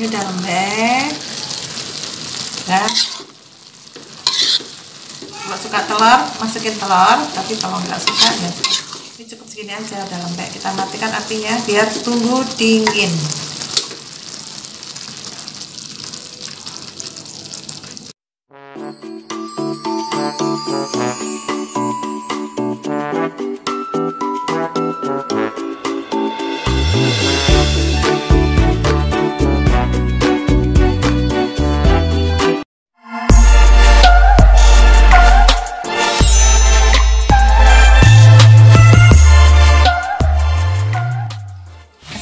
Ini udah lembek. Nah, kalau suka telur masukin telur, tapi kalau nggak suka ya ini cukup segini aja, udah lembek. Kita matikan apinya biar tunggu dingin.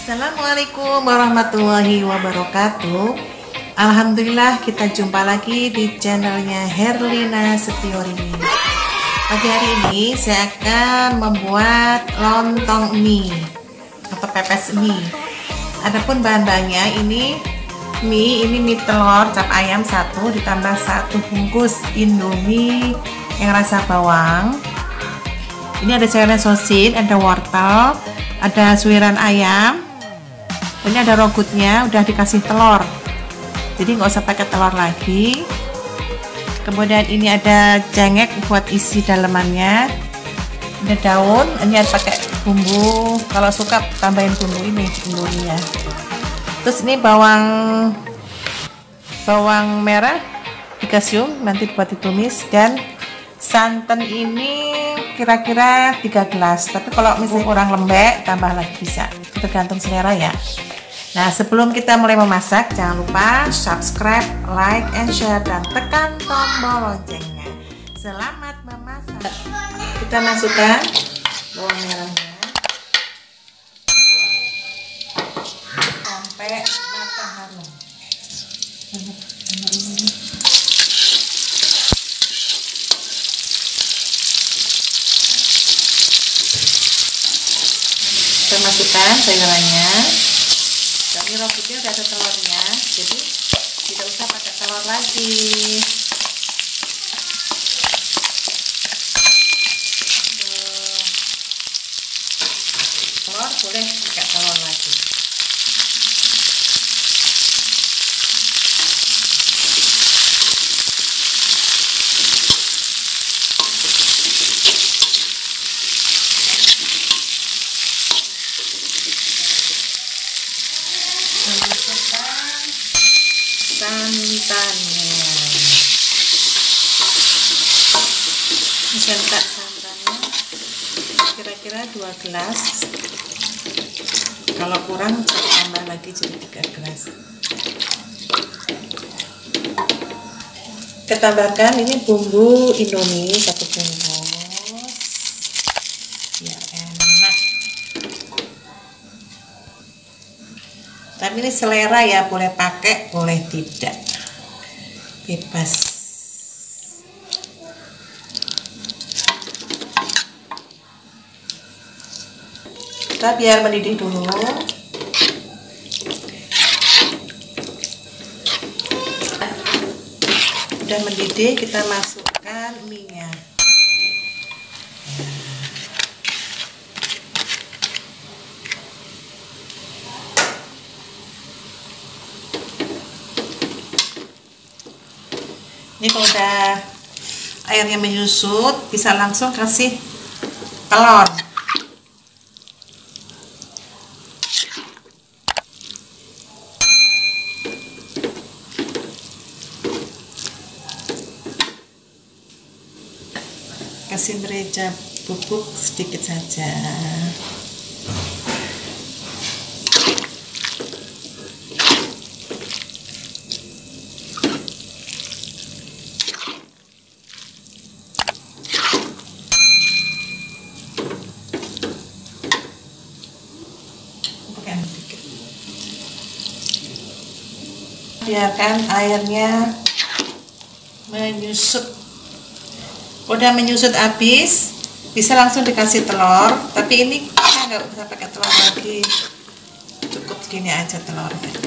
Assalamualaikum warahmatullahi wabarakatuh. Alhamdulillah kita jumpa lagi di channelnya Herlina Setiorini. Pagi hari ini saya akan membuat lontong mie atau pepes mie. Adapun bahan-bahannya ini mie telur cap ayam 1 ditambah 1 bungkus Indomie yang rasa bawang. Ini ada sayuran sosis, ada wortel, ada suiran ayam. Ini ada rogutnya, udah dikasih telur, jadi nggak usah pakai telur lagi. Kemudian ini ada cengek buat isi dalemannya, ada daun, ini ada pakai bumbu, kalau suka tambahin bumbunya. Terus ini bawang merah dikasih nanti buat ditumis, dan santan ini kira-kira 3 gelas, tapi kalau misalnya kurang lembek tambah lagi bisa, tergantung selera ya. Nah, sebelum kita mulai memasak, jangan lupa subscribe, like, and share, dan tekan tombol loncengnya. Selamat memasak. Kita masukkan bawang merahnya sampai matang harum. Kita masukkan sayurannya. Dan ini rogutnya udah ada telurnya, jadi tidak usah pakai telur lagi. Telur boleh pakai telur lagi. Santannya, santannya kira-kira 2 gelas, kalau kurang tambah lagi jadi 3 gelas. Kita tambahkan ini bumbu Indomie 1 bungkus biar enak. Tapi ini selera ya, boleh pakai, boleh tidak, bebas. Kita biar mendidih dulu. Udah mendidih, kita masukkan mie-nya. Ini kalau udah airnya menyusut, bisa langsung kasih telur. Kasih merica bubuk sedikit saja. Biarkan airnya menyusut. Udah menyusut habis, bisa langsung dikasih telur, tapi ini kita nggak usah pakai telur lagi, cukup segini aja telurnya.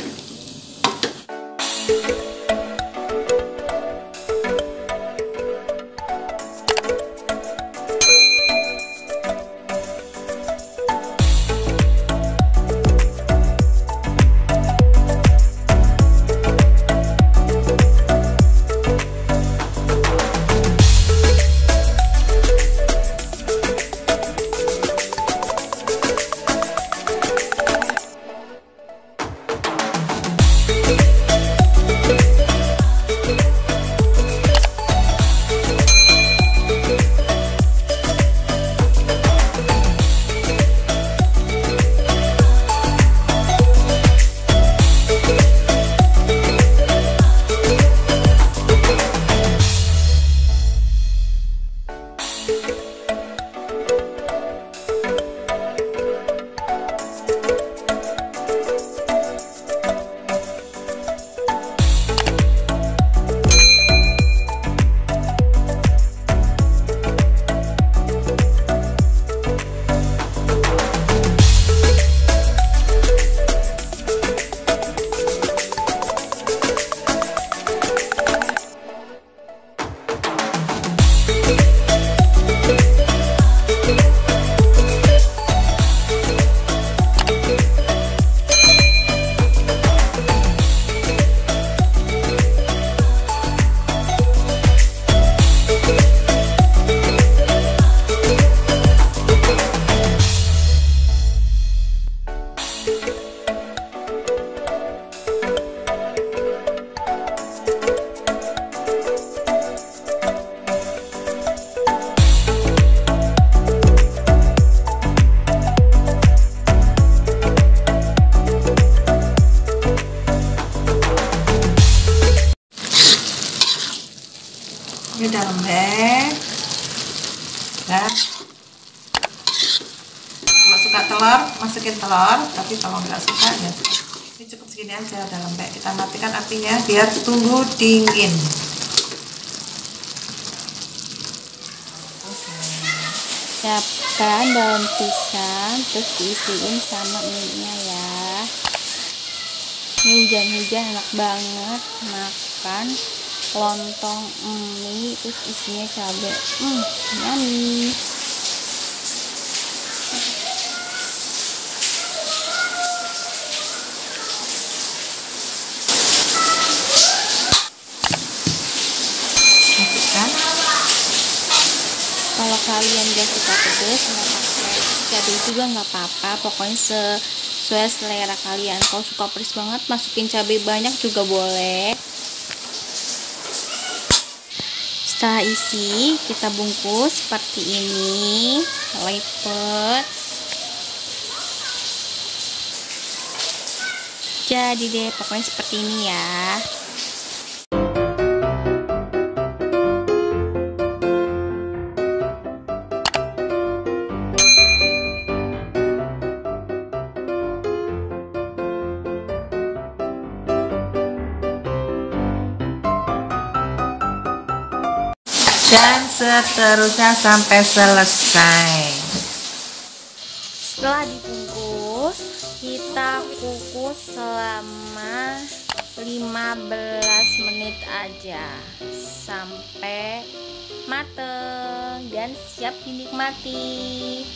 telur, masukin telur, tapi kalau nggak suka ya ini cukup segini aja, udah lembek. Kita matikan apinya biar tunggu dingin. Siapkan daun pisang, terus diisiin sama mie-nya ya. Ini hujan-hujan enak banget makan lontong mie terus isinya cabai. Yummy. Kalau kalian gak suka pedas, nggak pakai cabai juga nggak apa-apa, pokoknya sesuai selera kalian. Kalau suka pedas banget, masukin cabai banyak juga boleh. Setelah isi, kita bungkus seperti ini, lipat. Jadi deh, pokoknya seperti ini ya. Dan seterusnya sampai selesai. Setelah dibungkus, kita kukus selama 15 menit aja sampai mateng dan siap dinikmati.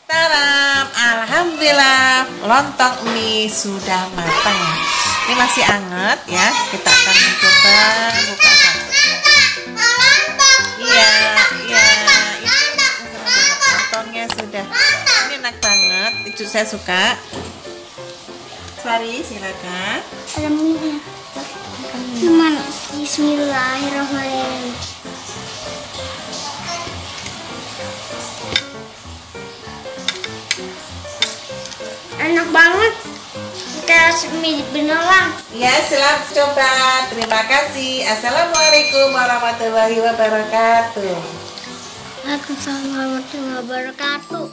Taram, alhamdulillah lontong mie sudah matang. Ini masih hangat ya. Kita akan mencoba buka satu. Iya, itu lontongnya sudah. Ini enak banget. Itu saya suka. Sari, silakan. Ada mie-nya. Gimana? Bismillahirrahmanirrahim. Enak banget. Kayak mie beneran. Ya, selamat coba. Terima kasih. Assalamualaikum warahmatullahi wabarakatuh. Waalaikumsalam warahmatullahi wabarakatuh.